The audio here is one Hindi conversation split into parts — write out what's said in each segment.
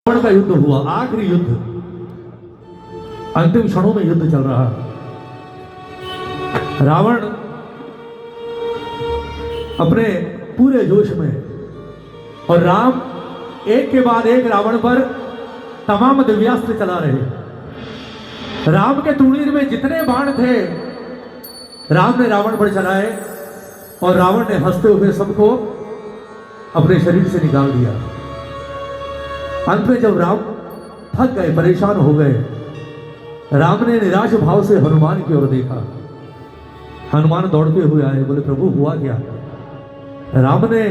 रावण का युद्ध हुआ, आखिरी युद्ध, अंतिम क्षणों में युद्ध चल रहा है। रावण अपने पूरे जोश में और राम एक के बाद एक रावण पर तमाम दिव्यास्त्र चला रहे। राम के तुणीर में जितने बाण थे राम ने रावण पर चलाए और रावण ने हंसते हुए सबको अपने शरीर से निकाल दिया। अंत में जब राम थक गए, परेशान हो गए, राम ने निराश भाव से हनुमान की ओर देखा। हनुमान दौड़ते हुए आए, बोले प्रभु हुआ क्या? राम ने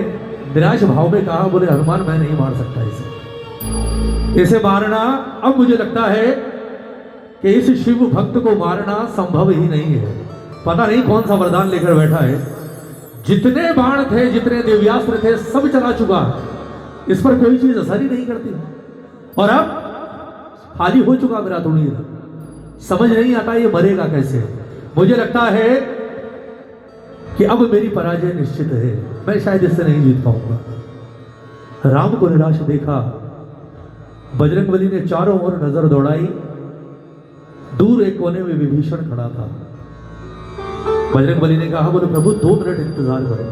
निराश भाव में कहा, बोले हनुमान मैं नहीं मार सकता इसे मारना अब मुझे लगता है कि इस शिव भक्त को मारना संभव ही नहीं है। पता नहीं कौन सा वरदान लेकर बैठा है, जितने बाण थे, जितने दिव्यास्त्र थे, सब चला चुका, इस पर कोई चीज असर ही नहीं करती और अब खाली हो चुका मेरा तुणीर। समझ नहीं आता ये मरेगा कैसे। मुझे लगता है कि अब मेरी पराजय निश्चित है, मैं शायद इससे नहीं जीत पाऊंगा। राम को निराश देखा, बजरंगबली ने चारों ओर नजर दौड़ाई। दूर एक कोने में विभीषण खड़ा था। बजरंगबली ने कहा, बोले प्रभु 2 मिनट इंतजार करो।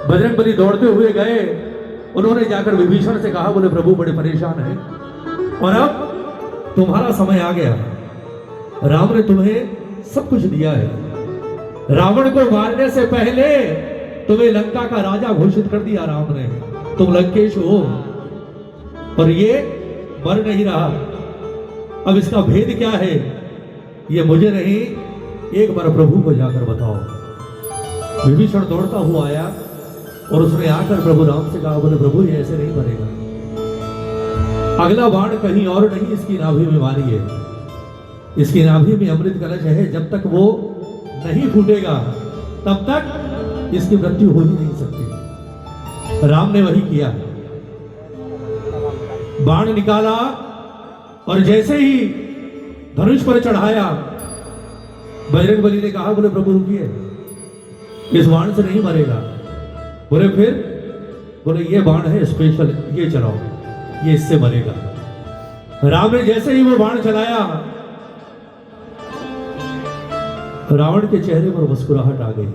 बजरंगबली दौड़ते हुए गए, उन्होंने जाकर विभीषण से कहा, बोले प्रभु बड़े परेशान हैं और अब तुम्हारा समय आ गया। राम ने तुम्हें सब कुछ दिया है। रावण को मारने से पहले तुम्हें लंका का राजा घोषित कर दिया राम ने, तुम लंकेश हो और ये मर नहीं रहा। अब इसका भेद क्या है ये मुझे नहीं, एक बार प्रभु को जाकर बताओ। विभीषण दौड़ता हुआ आया और उसने आकर प्रभु राम से कहा, बोले प्रभु ये ऐसे नहीं मरेगा, अगला बाण कहीं और नहीं, इसकी नाभि में मारिए। इसकी नाभि में अमृत कलश है, जब तक वो नहीं फूटेगा तब तक इसकी मृत्यु हो ही नहीं सकती। राम ने वही किया, बाण निकाला और जैसे ही धनुष पर चढ़ाया, बजरंगबली ने कहा, बोले प्रभु रुकिए, इस बाण से नहीं मरेगा। बोले फिर? बोले ये बाण है स्पेशल, ये चलाओ, ये इससे मरेगा। राम ने जैसे ही वो बाण चलाया, रावण के चेहरे पर मुस्कुराहट आ गई।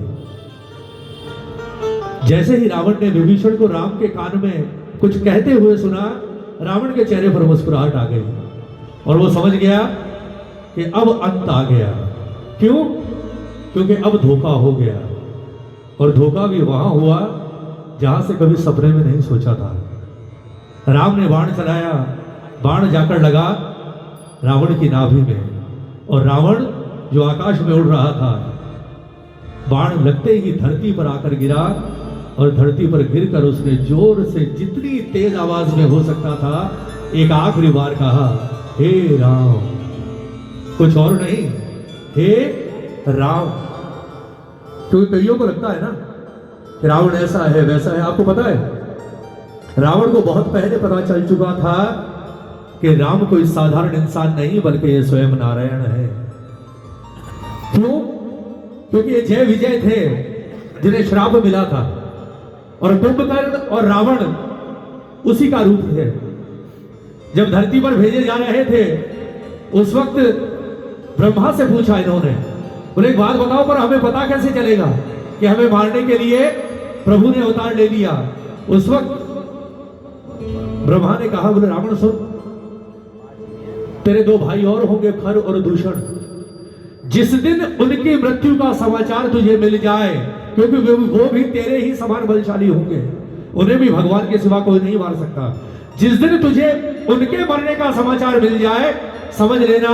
जैसे ही रावण ने विभीषण को राम के कान में कुछ कहते हुए सुना, रावण के चेहरे पर मुस्कुराहट आ गई और वो समझ गया कि अब अंत आ गया। क्यों? क्योंकि अब धोखा हो गया और धोखा भी वहां हुआ जहां से कभी सपने में नहीं सोचा था। राम ने बाण चलाया, बाण जाकर लगा रावण की नाभि में और रावण जो आकाश में उड़ रहा था, बाण लगते ही धरती पर आकर गिरा और धरती पर गिरकर उसने जोर से जितनी तेज आवाज में हो सकता था एक आखिरी बार कहा, हे राम। कुछ और नहीं, हे राम। क्योंकि कईयों को लगता है ना कि रावण ऐसा है वैसा है। आपको पता है रावण को बहुत पहले पता चल चुका था कि राम कोई साधारण इंसान नहीं बल्कि ये स्वयं नारायण है। क्यों? क्योंकि ये जय विजय थे जिन्हें श्राप मिला था और कुंभकर्ण और रावण उसी का रूप थे। जब धरती पर भेजे जा रहे थे उस वक्त ब्रह्मा से पूछा इन्होंने, बोले एक बात बताओ, पर हमें पता कैसे चलेगा कि हमें मारने के लिए प्रभु ने अवतार ले लिया? उस वक्त ब्रह्मा ने कहा, बोले रावण सुन, तेरे 2 भाई और होंगे, खर और दूषण। जिस दिन उनकी मृत्यु का समाचार तुझे मिल जाए, क्योंकि वो भी तेरे ही समान बलशाली होंगे, उन्हें भी भगवान के सिवा कोई नहीं मार सकता। जिस दिन तुझे उनके मरने का समाचार मिल जाए, समझ लेना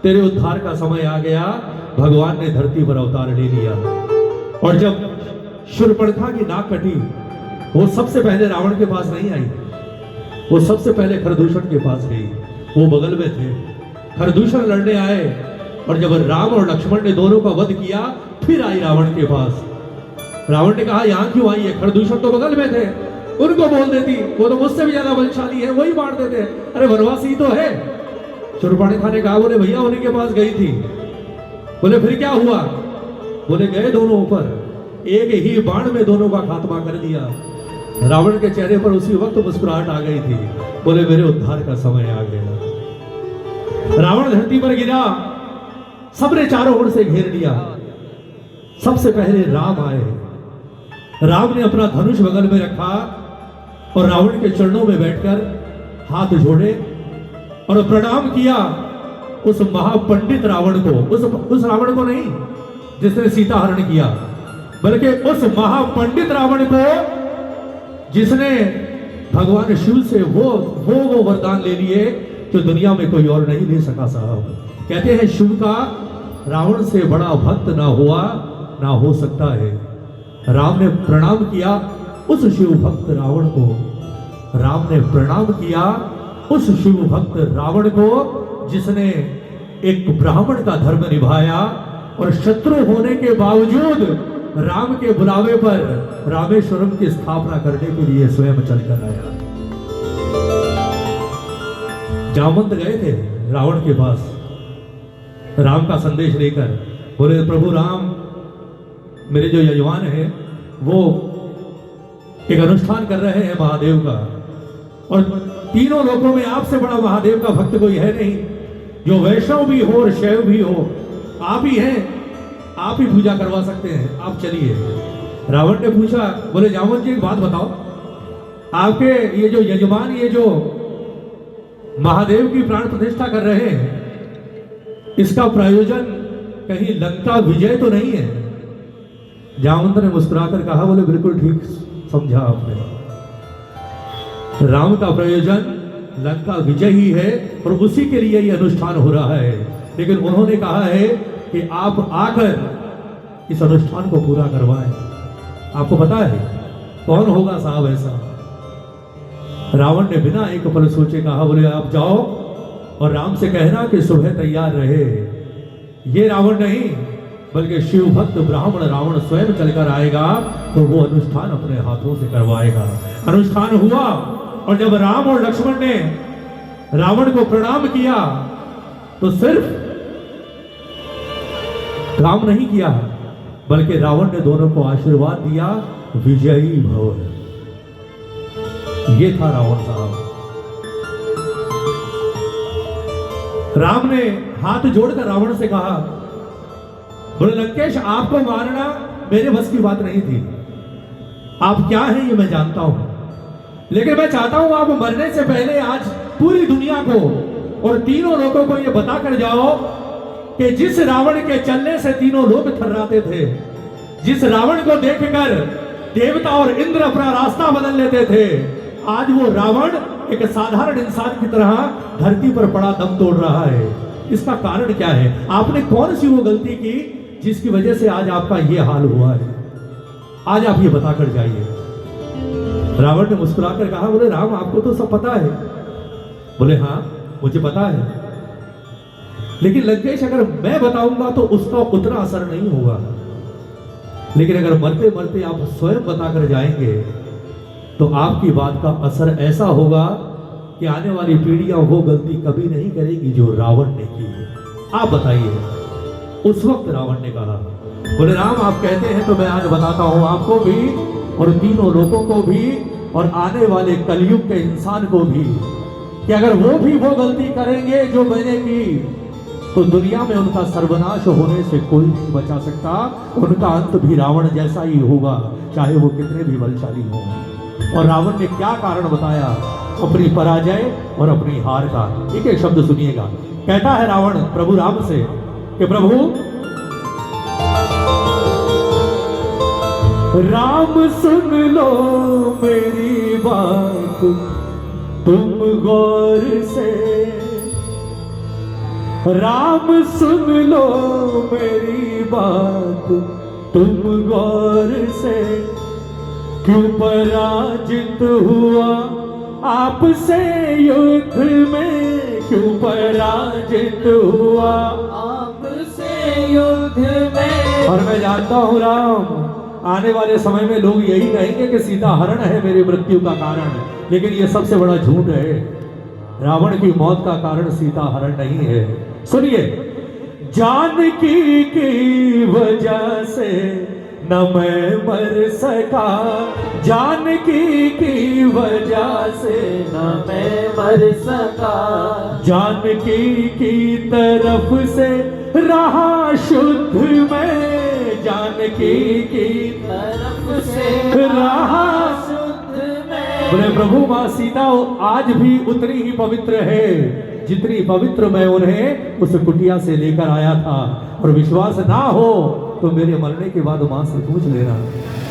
तेरे उद्धार का समय आ गया। भगवान ने धरती पर अवतार ले लिया। और जब शूर्पणखा की नाक कटी, वो सबसे पहले रावण के पास नहीं आई, वो सबसे पहले खरदूषण के पास गई। वो बगल में थे, खरदूषण लड़ने आए और जब राम और लक्ष्मण ने दोनों का वध किया, फिर आई रावण के पास। रावण ने कहा, यहां क्यों आई है? खरदूषण तो बगल में थे, उनको बोल देती, वो तो मुझसे भी ज्यादा बलशाली है, वही मार देते। अरे वनवासी तो है। शूर्पणखा ने कहा, बोले भैया उन्हीं के पास गई थी। बोले फिर क्या हुआ? बोले गए दोनों ऊपर, एक ही बाण में दोनों का खात्मा कर दिया। रावण के चेहरे पर उसी वक्त मुस्कुराहट आ गई थी। बोले मेरे उद्धार का समय आ गया। रावण धरती पर गिरा, सबने चारों ओर से घेर लिया। सबसे पहले राम आए। राम ने अपना धनुष बगल में रखा और रावण के चरणों में बैठकर हाथ जोड़े और प्रणाम किया उस महापंडित रावण को। उस रावण को नहीं जिसने सीता हरण किया, बल्कि उस महापंडित रावण को जिसने भगवान शिव से वो वरदान ले लिए जो दुनिया में कोई और नहीं ले सका। साहब कहते हैं शिव का रावण से बड़ा भक्त ना हुआ ना हो सकता है। राम ने प्रणाम किया उस शिव भक्त रावण को। राम ने प्रणाम किया उस शिव भक्त रावण को जिसने एक ब्राह्मण का धर्म निभाया और शत्रु होने के बावजूद राम के बुलावे पर रामेश्वरम की स्थापना करने के लिए स्वयं चलकर आया। जामवंत गए थे रावण के पास राम का संदेश लेकर। बोले प्रभु राम, मेरे जो यजमान है वो एक अनुष्ठान कर रहे हैं महादेव का, और तीनों लोकों में आपसे बड़ा महादेव का भक्त कोई है नहीं, जो वैष्णव भी हो और शैव भी हो। आप ही हैं, आप ही पूजा करवा सकते हैं, आप चलिए। रावण ने पूछा, बोले जामवंत जी एक बात बताओ, आपके ये जो यजमान ये जो महादेव की प्राण प्रतिष्ठा कर रहे हैं, इसका प्रयोजन कहीं लंका विजय तो नहीं है? जामवंत ने मुस्कुराकर कहा, बोले बिल्कुल ठीक समझा आपने। राम का प्रयोजन लंका विजय ही है और उसी के लिए यह अनुष्ठान हो रहा है। लेकिन उन्होंने कहा है कि आप आकर इस अनुष्ठान को पूरा करवाएं। आपको पता है कौन होगा साहब ऐसा? रावण ने बिना एक पल सोचे कहा, बोले आप जाओ और राम से कहना कि सुबह तैयार रहे। ये रावण नहीं बल्कि शिव भक्त ब्राह्मण रावण स्वयं चलकर आएगा तो वो अनुष्ठान अपने हाथों से करवाएगा। अनुष्ठान हुआ और जब राम और लक्ष्मण ने रावण को प्रणाम किया तो सिर्फ काम नहीं किया बल्कि रावण ने दोनों को आशीर्वाद दिया, विजयी भव। ये था रावण साहब। राम ने हाथ जोड़कर रावण से कहा, बोले लंकेश, आपको मारना मेरे बस की बात नहीं थी। आप क्या हैं ये मैं जानता हूं, लेकिन मैं चाहता हूं आप मरने से पहले आज पूरी दुनिया को और तीनों लोगों को ये बता कर जाओ कि जिस रावण के चलने से तीनों लोग थर्राते थे, जिस रावण को देखकर देवता और इंद्र अपना रास्ता बदल लेते थे, आज वो रावण एक साधारण इंसान की तरह धरती पर पड़ा दम तोड़ रहा है। इसका कारण क्या है? आपने कौन सी वो गलती की जिसकी वजह से आज आपका ये हाल हुआ है? आज आप ये बताकर जाइए। रावण ने मुस्कुराकर कहा, बोले राम आपको तो सब पता है। बोले हाँ मुझे पता है, लेकिन लंकेश अगर मैं बताऊंगा तो उसका उतना असर नहीं होगा, लेकिन अगर मरते मरते आप स्वयं बताकर जाएंगे तो आपकी बात का असर ऐसा होगा कि आने वाली पीढ़ियां वो गलती कभी नहीं करेगी जो रावण ने की। आप बताइए। उस वक्त रावण ने कहा, बोले राम आप कहते हैं तो मैं आज बताता हूं आपको भी और तीनों लोगों को भी और आने वाले कलयुग के इंसान को भी कि अगर वो भी वो गलती करेंगे जो मैंने की तो दुनिया में उनका सर्वनाश होने से कोई नहीं बचा सकता। उनका अंत भी रावण जैसा ही होगा, चाहे वो कितने भी बलशाली हों। और रावण ने क्या कारण बताया अपनी पराजय और अपनी हार का? एक एक शब्द सुनिएगा। कहता है रावण प्रभु राम से कि प्रभु राम सुन लो मेरी बात तुम गौर से, राम सुन लो मेरी बात तुम गौर से, क्यों पराजित हुआ आपसे युद्ध में, क्यों पराजित हुआ आपसे युद्ध में। और मैं जानता हूं राम आने वाले समय में लोग यही कहेंगे कि सीता हरण है मेरी मृत्यु का कारण, लेकिन ये सबसे बड़ा झूठ है। रावण की मौत का कारण सीता हरण नहीं है। सुनिए, जानकी की वजह से न मैं मर सका जानकी की वजह से, न मैं मर सका जानकी की तरफ से रहा शुद्ध मैं, जानकी की तरफ से रहा शुद्ध मैं। बोले प्रभु मां सीता आज भी उतनी ही पवित्र है जितनी पवित्र मैं उन्हें उस कुटिया से लेकर आया था। और विश्वास ना हो तो मेरे मरने के बाद मां से पूछ लेना,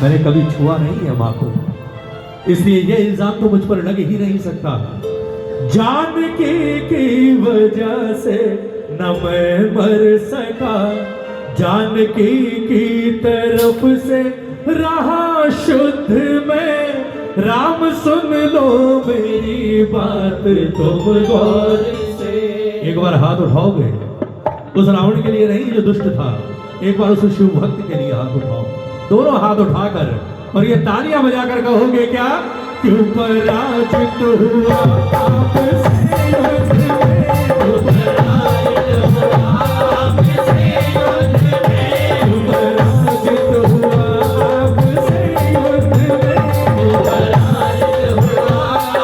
मैंने कभी छुआ नहीं है मां को, इसलिए ये इल्जाम तो मुझ पर लग ही नहीं सकता। जानकी की वजह से न मैं मर सका, जानकी की तरफ से रहा शुद्ध मैं, राम सुन लो मेरी बात तुम गौर से। एक बार हाथ उठाओगे उस रावण के लिए नहीं जो दुष्ट था, एक बार उस शिव भक्त के लिए हाथ उठाओ, दोनों हाथ उठाकर और ये तालियां बजाकर कहोगे क्या, क्यों पराजित हुआ आपसे युद्ध में, क्यों पराजित हुआ आपसे युद्ध में, क्यों पराजित हुआ आपसे युद्ध में, क्यों पराजित हुआ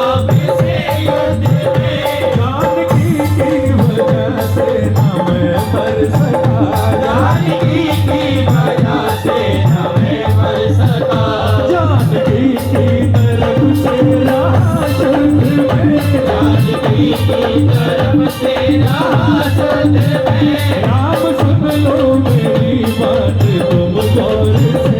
आपसे युद्ध में, जानकी की वजह से न मैं मर सका, जानकी की वजह से न मैं मर सका, जानकी की तरफ से रहा शुद्ध मैं, जानकी की तरफ से रहा शुद्ध मैं, राम सुन लो मेरी बात तुम गौर से।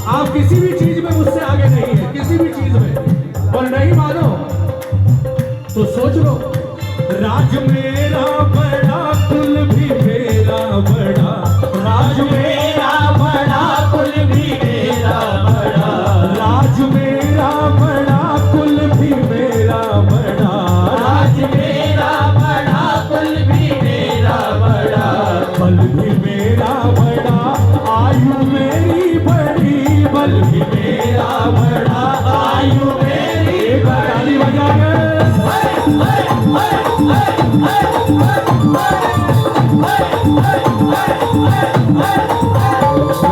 आप किसी भी चीज में मुझसे आगे नहीं है, किसी भी चीज में, और नहीं मानो तो सोच लो, राज मेरा बड़ा कुल भी मेरा बड़ा, राज मेरा बड़ा कुल भी मेरा बड़ा, राज मेरा बड़ा कुल भी मेरा बड़ा, राज मेरा बड़ा कुल भी मेरा बड़ा, बल भी मेरा बड़ा, आयु मेरी बड़ी, बल भी मेरा बड़ा, आयु मेरी बड़ी, बजा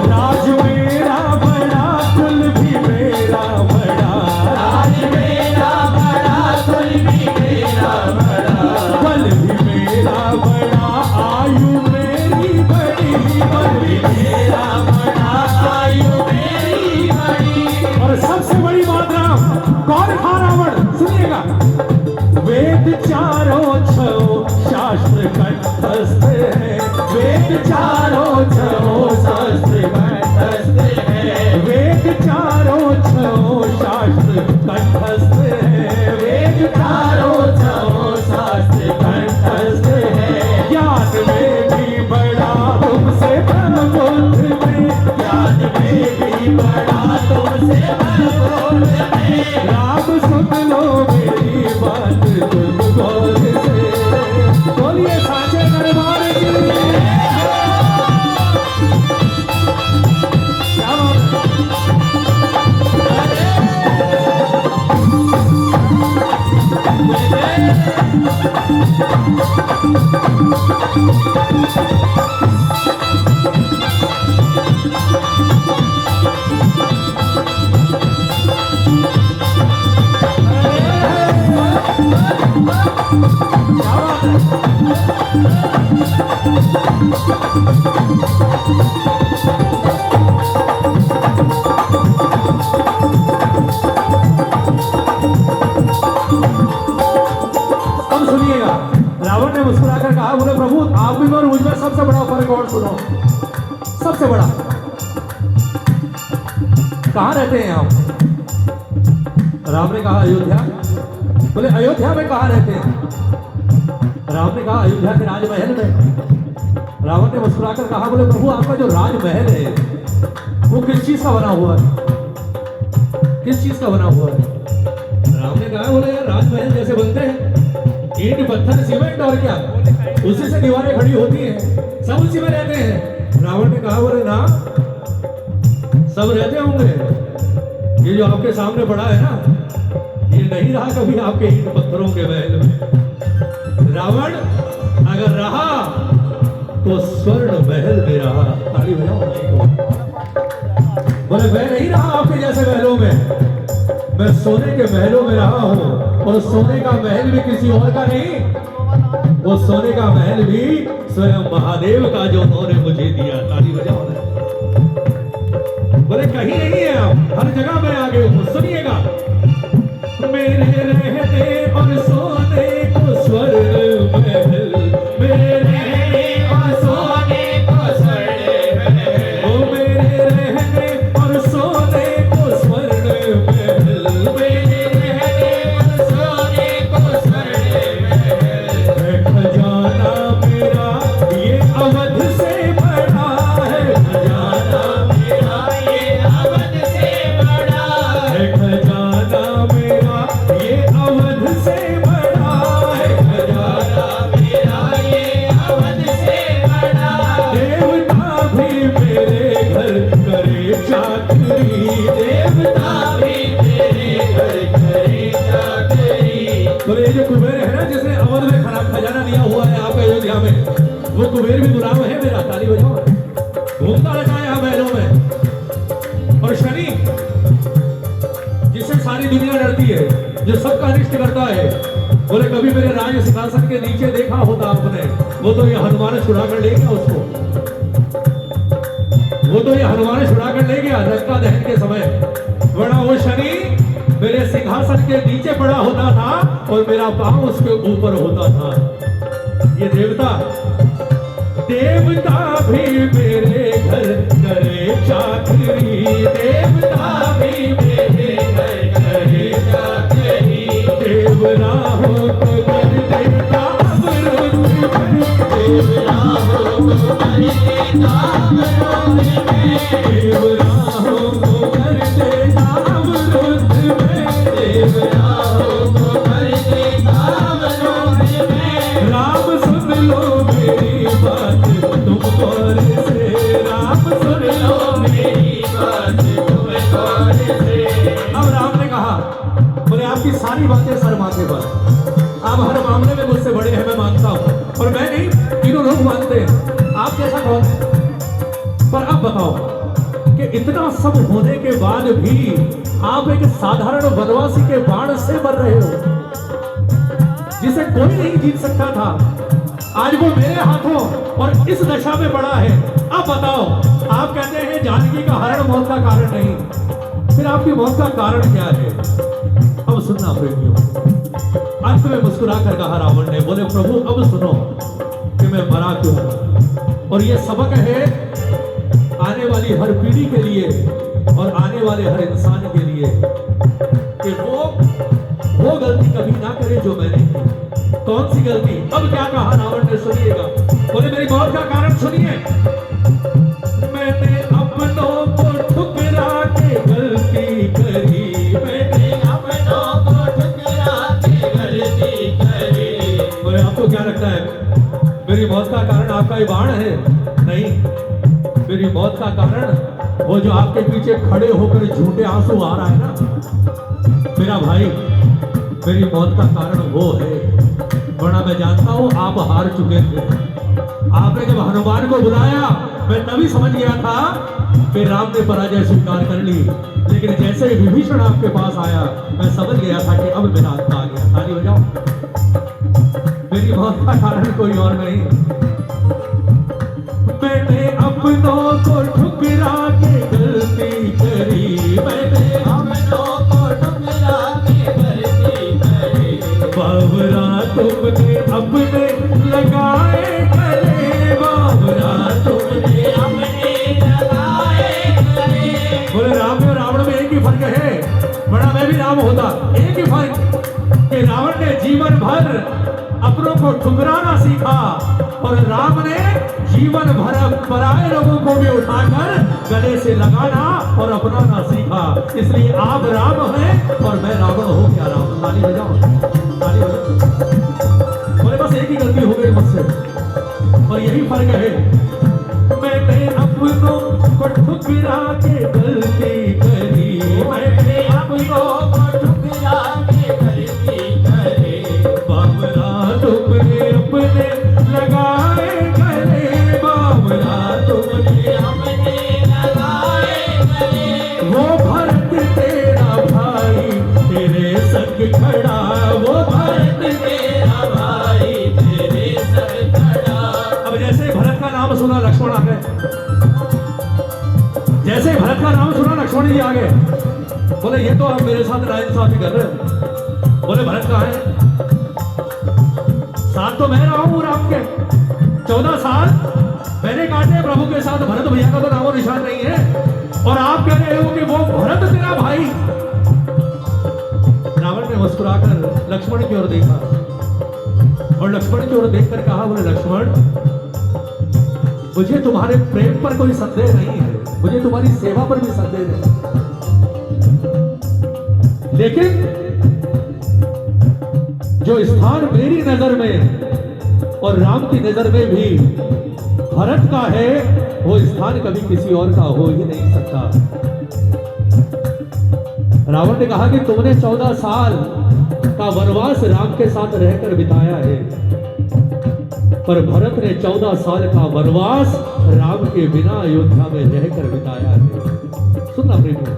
राज मेरा बड़ा कुल भी मेरा बड़ा, राज मेरा बड़ा कुल भी मेरा बड़ा, बल भी मेरा बड़ा, आयु मेरी बड़ी, बल भी मेरा बड़ा, आयु मेरी बड़ी। और सबसे बड़ी बात राम कौन था रावण, सुनिएगा, वेद चारों छो शास्त्र कंठस्थ है, वेद चारों छो शास्त्र कंठस्थ है, वेद चारों छो शास्त्र कंठस्थ है, वेद चारों छो शास्त्र कंठस्थ है, ज्ञान में भी बड़ा तुमसे ब्रह्मबोध में, ज्ञान में भी बड़ा तुमसे ब्रह्मबोध में, राम सुन लो मेरी बात तुम गौर से। बोलिए साचे दरबार की क्या अब सुनिएगा, रावण ने मुस्कुराकर कहा, बोले प्रभु आप में और मुझ में सबसे बड़ा फर्क और सुनो, सबसे बड़ा। कहाँ रहते हैं आप? राम ने कहा अयोध्या। बोले अयोध्या में कहाँ रहते हैं? राम ने कहा अयोध्या के राजमहल में। रावण ने मुस्कुराकर कहा, बोले प्रभु आपका जो राजमहल है वो किस चीज का बना हुआ है? किस चीज का बना हुआ है? राम ने कहा, बोले यार राजमहल जैसे बनते हैं, ईंट पत्थर सीमेंट और क्या, उसी से दीवारें खड़ी होती हैं, सब उसी में रहते हैं। रावण ने कहा, बोले ना सब रहते होंगे, ये जो आपके सामने पड़ा है ना, ये नहीं रहा कभी आपके ईंट पत्थरों के महल में। रावण अगर रहा तो स्वर्ण महल में रहा। ताली बजाओ भाई को। बोले मैं नहीं रहा आपके जैसे महलों में, मैं सोने के महलों में रहा हूं, और सोने का महल भी किसी और का नहीं, वो सोने का महल भी स्वयं महादेव का जो उन्होंने मुझे दिया। ताली बजाओ। बोले कहीं नहीं है आप, हर जगह में आ गए हो। सुनिएगा, मेरे रहते और सोने को स्वर्ण महल, मेरे रहते और सोने को स्वर्ण महल, ओ मेरे रहते और सोने को स्वर्ण महल, मेरे रहते और सोने को स्वर्ण महल। है खजाना मेरा ये अवध से बड़ा है, खजाना मेरा ये अवध से बड़ा है, खजाना मेरा ये अवध से बड़ा है, खजाना मेरा ये अवध से बड़ा। देवता भी मेरे घर करे चाकरी, देवता भी मेरे घर करे चाकरी। तो ये जो कुबेर है ना, जिसने अवध में खजाना दिया हुआ है आपके अयोध्या में, वो कुबेर भी गुलाम है मेरा। ताली बजाओ। घूमता रहता है यहाँ महलों में। और शनि जिससे सारी दुनिया डरती है, जो सबका अनिष्ट करता है, बोले कभी मेरे राज सिंहासन के नीचे देखा होता आपने, वो तो ये हनुमान छुड़ा कर ले गया उसको, वो तो ये हनुमान छुड़ा कर ले गया लंका दहन के समय। बड़ा वो शनि मेरे सिंहासन के नीचे पड़ा होता था और मेरा पांव उसके ऊपर होता था। ये देवता, देवता भी मेरे घर करे चाकरी, देवता भी मेरे घर करे चाकरी। देवराहों को कर देता अवरोध में, देवराहों को कर देता अवरोध में, देवराहों को कर देता अवरोध में, देवराहों को कर देता अवरोध में। राम सुन लो मेरी बात तुम गौर से, राम सुन लो मेरी बात तुम गौर से। अब राम ने कहा, बोले आपकी सारी बातें सर माथे पर, आप हर मामले में मुझसे बड़े हैं, मैं मानता हूं, और मैं नहीं, तीनों लोग मानते हैं। आप जैसा कौन है? पर अब बताओ कि इतना सब होने के बाद भी आप एक साधारण वनवासी के बाण से मर रहे हो, जिसे कोई नहीं जीत सकता था, आज वो मेरे हाथों और इस दशा में पड़ा है। अब बताओ, आप कहते हैं जानकी का हरण मौत का कारण नहीं, फिर आपकी मौत का कारण क्या है? अब सुनना प्रेमियों, अंत में मुस्कुरा कर कहा रावण ने, बोले प्रभु अब सुनो कि मैं मरा क्यों, और ये सबक है आने वाली हर पीढ़ी के लिए और आने वाले हर इंसान के लिए, कि वो गलती कभी ना करे जो मैंने की। कौन सी गलती? अब क्या कहा रावण ने, सुनिएगा। बोले मेरी मौत का कारण सुनिए। मैंने अपनों को ठुकरा के गलती करी, मैंने अपनों को ठुकरा के गलती करी। बोले आपको क्या लगता है मेरी मौत का कारण आपका ये बाण है? नहीं, मेरी मौत का कारण वो जो आपके पीछे खड़े होकर झूठे आंसू आ रहा है ना मेरा भाई, मेरी मौत का कारण वो है। वरना मैं जानता हूं आप हार चुके थे। आपने जब हनुमान को बुलाया, मैं तभी समझ गया था कि राम ने पराजय स्वीकार कर ली, लेकिन जैसे ही विभीषण आपके पास आया, मैं समझ गया था कि अब मेरा अंत आ गया। ताली बजाओ। मेरी मौत का कारण कोई और नहीं, मैंने अपनों को ठुकरा के गलती करी, मैंने अपनों को ठुकरा के गलती करी। बाबरा तुमने अपने लगाए गले था, एक ही फर्क कि रावण ने जीवन भर अपनों को ठुकराना सीखा और राम ने जीवन भर पराये लोगों को भी उठाकर गले से लगाना और अपनाना सीखा। इसलिए आप राम हैं और मैं रावण हो गया। राम, ताली बजाओ, ताली बजाओ। बोले बस एक ही गलती हो गई मुझसे और यही फर्क है, मैंने अपनों को ठुकरा के गलती करी, मैंने अपनों को ठुकरा के गलती करी। बाबरा तुमने अपने लगाए गले, बाबरा तुमने अपने लगाए गले। वो भरत तेरा भाई तेरे संग खड़ा, वो भरत तेरा भाई तेरे संग खड़ा। अब जैसे भरत का नाम सुना लक्ष्मण आ गए, जैसे भरत का नाम सुना लक्ष्मण जी आ गए। बोले ये तो हम मेरे साथ नाइंसाफी कर रहे हैं। बोले भरत कहाँ है? साथ तो मैं रहा हूं राम के, 14 साल मैंने काटे प्रभु के साथ, भरत भैया का तो नामो निशान नहीं है और आप कह रहे हो कि वो भरत तेरा भाई। रावण ने मुस्कुराकर लक्ष्मण की ओर देखा और लक्ष्मण की ओर देखकर कहा, बोले लक्ष्मण मुझे तुम्हारे प्रेम पर कोई संदेह नहीं है, मुझे तुम्हारी सेवा पर भी संदेह नहीं, लेकिन जो स्थान मेरी नजर में और राम की नजर में भी भरत का है, वो स्थान कभी किसी और का हो ही नहीं सकता। रावण ने कहा कि तुमने 14 साल का वनवास राम के साथ रहकर बिताया है, पर भरत ने 14 साल का वनवास राम के बिना अयोध्या में रहकर बिताया है। सुनना प्रेमियों,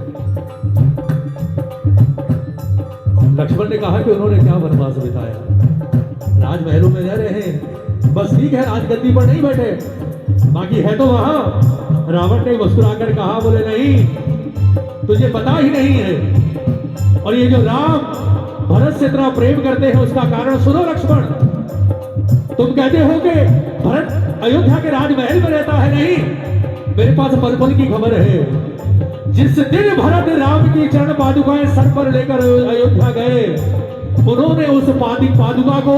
लक्ष्मण ने कहा कि उन्होंने क्या वनवास बिताया, राजमहलों में रह रहे हैं, बस ठीक है राजगद्दी पर नहीं बैठे, बाकी है तो वहां। रावण ने मुस्कुराकर कहा, बोले नहीं तुझे पता ही नहीं है, और ये जो राम भरत से इतना प्रेम करते हैं उसका कारण सुनो लक्ष्मण। तुम कहते हो कि भरत अयोध्या के राजमहल में रहता है, नहीं, मेरे पास पल पल की खबर है। जिस दिन भरत राम की चरण पादुकाएं सर पर लेकर अयोध्या गए, उन्होंने उस पादुका को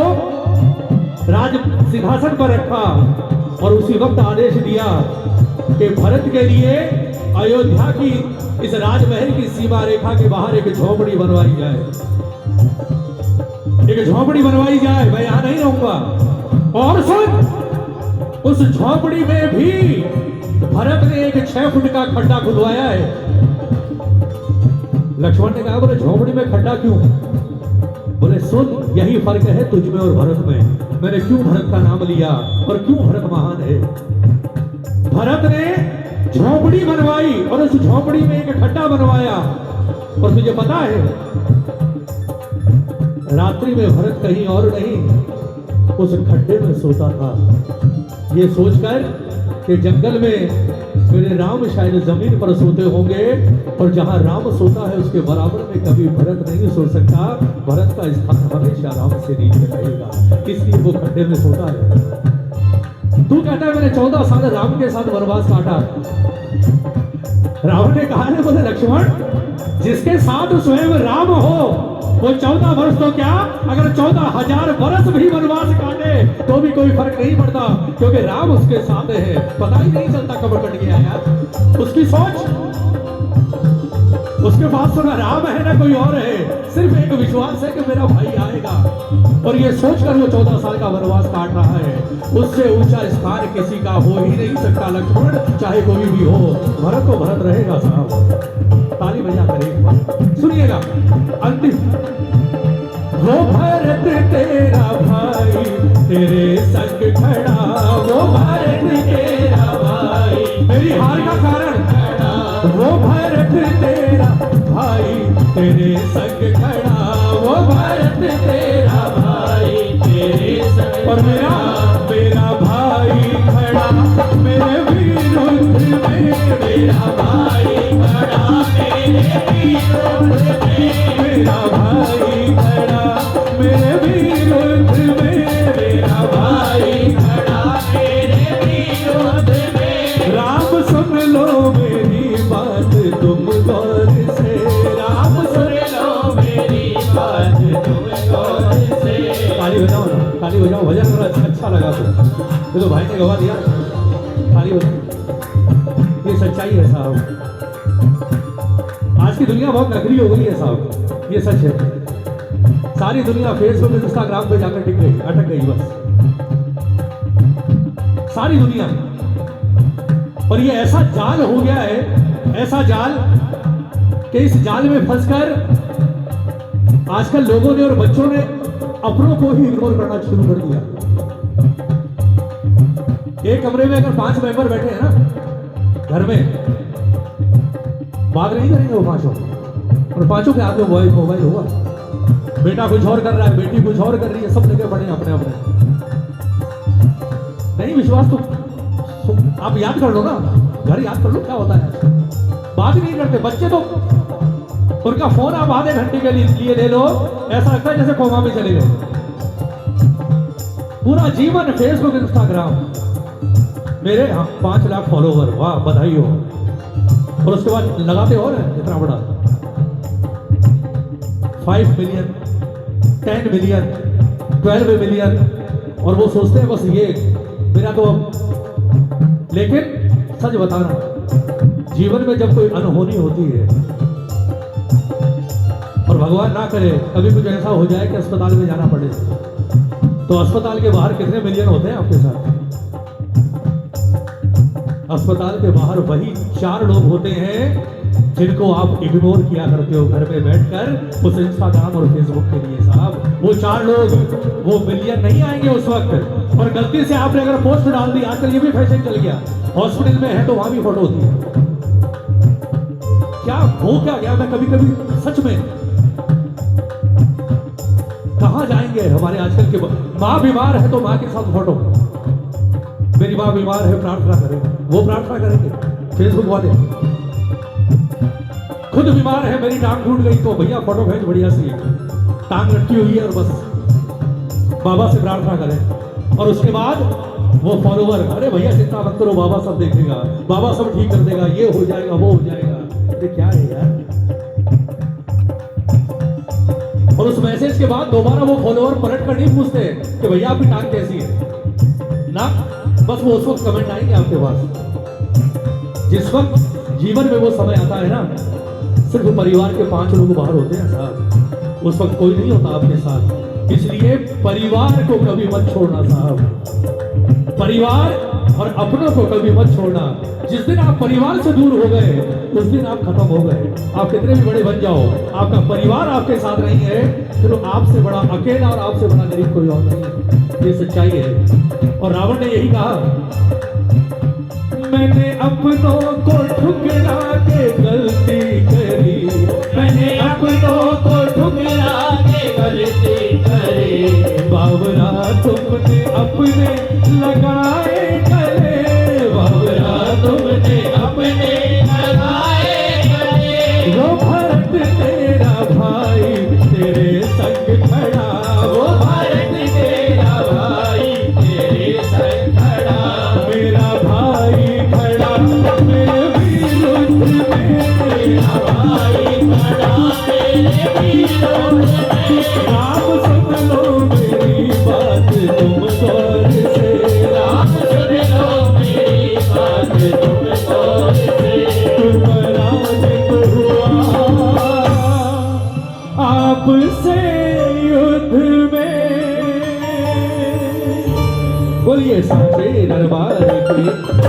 राज सिंहासन पर रखा और उसी वक्त आदेश दिया कि भरत के लिए अयोध्या की इस राजमहल की सीमा रेखा के बाहर एक झोपड़ी बनवाई जाए, एक झोपड़ी बनवाई जाए, मैं यहां नहीं रहूंगा। और सुन, उस झोपड़ी में भी भरत ने एक 6 फुट का खड्डा खुदवाया है। लक्ष्मण ने कहा, बोले झोपड़ी में खड्डा क्यों? बोले सुन, यही फर्क है तुझ में और भरत में। मैंने क्यों भरत का नाम लिया और क्यों भरत महान है। भरत ने झोपड़ी बनवाई और उस झोपड़ी में एक खड्डा बनवाया, और तुझे पता है रात्रि में भरत कहीं और नहीं उस खड्डे में सोता था, ये सोचकर कि जंगल में मेरे राम शायद जमीन पर सोते होंगे, और जहां राम सोता है उसके बराबर में कभी भरत नहीं सो सकता। भरत का स्थान हमेशा राम से नीचे रहेगा, इसलिए वो खड्डे में सोता है। तू कहता है मैंने 14 साल राम के साथ वनवास काटा। रावण ने कहा है, बोले लक्ष्मण जिसके साथ स्वयं राम हो वो 14 वर्ष तो क्या, अगर 14,000 वर्ष भी वनवास काटे तो भी कोई फर्क नहीं पड़ता, क्योंकि राम उसके साथ है। पता ही नहीं चलता कब कट गया यार। उसकी सोच, उसके पास तो ना राम है ना कोई और है, सिर्फ एक विश्वास है कि मेरा भाई आएगा, और ये सोचकर वो 14 साल का वनवास काट रहा है। उससे ऊंचा स्थान किसी का हो ही नहीं सकता लक्ष्मण, चाहे कोई भी हो। भरत तो भरत रहेगा साहब। ताली बजा कर एक बार सुनिएगा। अंतिम, वो भरत तेरा भाई तेरे संग खड़ा, वो भरत तेरा भाई, मेरी हार का कारण वो भरत तेरा भाई तेरे संग खड़ा, वो भरत तेरा भाई तेरे संग, और मेरा भाई खड़ा मेरे विरुद्ध में, मेरा भाई खड़ा मेरे विरुद्ध में, मेरा भाई खड़ा मेरे विरुद्ध में, मेरा भाई खड़ा मेरे विरुद्ध में। राम सुन लो मेरी बात तुम गौर से, राम सुन लो मेरी बात तुमको से। ताली बजाओ ना, ताली बजाओ, भजन करो, अच्छा लगा तो। ये तो भाई ने गवा दिया, ताली बजाओ। ये सच्चाई है साहब। आज की दुनिया बहुत नकली हो गई है साहब, ये सच है। सारी दुनिया फेसबुक इंस्टाग्राम पे जाकर टिक गई, अटक गई बस, सारी दुनिया। और ये ऐसा जाल हो गया है, ऐसा जाल कि इस जाल में फंसकर आजकल लोगों ने और बच्चों ने अपनों को ही इग्नोर करना शुरू कर दिया। एक कमरे में अगर 5 मेंबर बैठे हैं ना घर में, बात नहीं करेंगे वो पांचों, और पांचों के हाथ में मोबाइल होगा। बेटा कुछ और कर रहा है, बेटी कुछ और कर रही है, सब लगे पड़े हैं अपने अपने। नहीं विश्वास तो आप याद कर लो ना, घर याद कर लो क्या होता है। बात ही नहीं करते बच्चे, तो उनका फोन आप आधे घंटे के लिए ले लो, ऐसा लगता है जैसे कोमा में चले गए। पूरा जीवन फेसबुक इंस्टाग्राम, मेरे 5 लाख फॉलोवर, वाह बधाई हो। और उसके बाद लगाते हो ना इतना बड़ा 5 मिलियन, 10 मिलियन, 12 मिलियन, और वो सोचते हैं बस ये मेरा तो। लेकिन सच बताना, जीवन में जब कोई अनहोनी होती है और भगवान ना करे कभी कुछ ऐसा हो जाए कि अस्पताल में जाना पड़े, तो अस्पताल के बाहर कितने मिलियन होते हैं आपके साथ। अस्पताल के बाहर वही 4 लोग होते हैं जिनको आप इग्नोर किया करते हो घर में बैठकर उस इंस्टाग्राम और फेसबुक के लिए साहब। वो 4 लोग, वो मिलियन नहीं आएंगे उस वक्त। और गलती से आपने अगर पोस्ट डाल दी, आजकल ये भी फैशन चल गया, हॉस्पिटल में है तो वहां भी फोटो होती है। क्या हो क्या गया, मैं कभी कभी सच में कहां जाएंगे हमारे आजकल के माँ बीमार है तो माँ के साथ फोटो, मेरी माँ बीमार है प्रार्थना करें, वो प्रार्थना करेंगे फेसबुक वाले। खुद बीमार है, मेरी टांग टूट गई तो भैया फोटो भेज बढ़िया सी, टांग लटकी हुई है और बस बाबा से प्रार्थना करें। और उसके बाद वो फॉलोवर, अरे भैया चिंता मत करो, बाबा सब देखेगा, बाबा सब ठीक कर देगा, ये हो जाएगा वो हो जाएगा। अरे क्या है यार। और उस मैसेज के बाद दोबारा वो फॉलोवर पलट कर नहीं पूछते कि भैया आपकी टांग कैसी है ना, बस वो उस वक्त कमेंट आएंगे आपके पास जिस वक्त जीवन में वो समय आता है ना, सिर्फ परिवार के 5 लोग बाहर होते हैं साहब, उस वक्त कोई नहीं होता आपके साथ। इसलिए परिवार को कभी मत छोड़ना साहब, परिवार और अपनों को कभी मत छोड़ना। जिस दिन आप परिवार से दूर हो गए उस दिन आप खत्म हो गए। आप कितने भी बड़े बन जाओ, आपका परिवार आपके साथ नहीं है, फिर आपसे बड़ा अकेला और आपसे बड़ा गरीब कोई और नहीं है। ये सच्चाई है। और रावण ने यही कहा, मैंने अपनों को ठुकरा के गलती करी, मैंने अपनों को ठुकरा के गलती करी। बाबरा तुमने अपने लगाए गले, बाबरा तुमने अपने लगाए गले। वो भरत तेरा भाई तेरे संग खड़ा, वो भरत तेरा भाई तेरे संग खड़ा। मेरा भाई खड़ा मेरे विरुद्ध में, मेरा भाई खड़ा मेरे विरोध में। राम सुन लो मेरी बात तुम गौर से, राम सुन लो मेरी बात तुम गौर से। तुम्हारा जिक्र हुआ आपसे युद्ध में। बोलिए सांचे दरबार के